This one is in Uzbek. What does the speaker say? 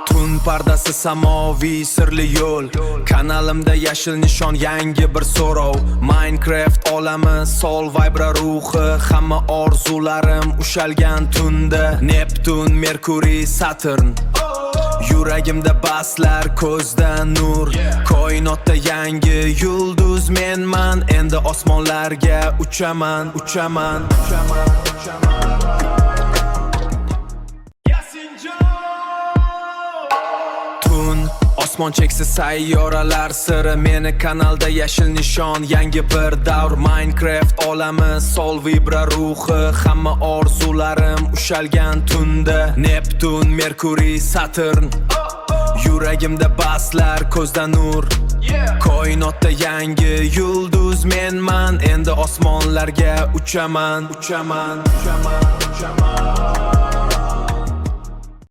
Tun pardasi samoviy sirli yo'l. Kanalimda yashil nishon, yangi bir so'rov. Minecraft olami, Sol Vibra ruhi. Hamma orzularim ushalgan tunda. Neptun, Merkuriy, Saturn. Yuragimda baslar, ko'zda nur. Koinotda yangi yulduz menman. Endi osmonlarga uchaman. Osmon cheksiz sayyoralar siri. Meni kanalda yashil nishon, yangi bir davr. Minecraft olami, Sol Vibra ruhi. Hamma orzularim ushalgan tunda. Neptun, Merkuriy, Saturn. Yuragimda baslar, ko'zda nur. Koinotda yangi yulduz menman. Endi osmonlarga uchaman.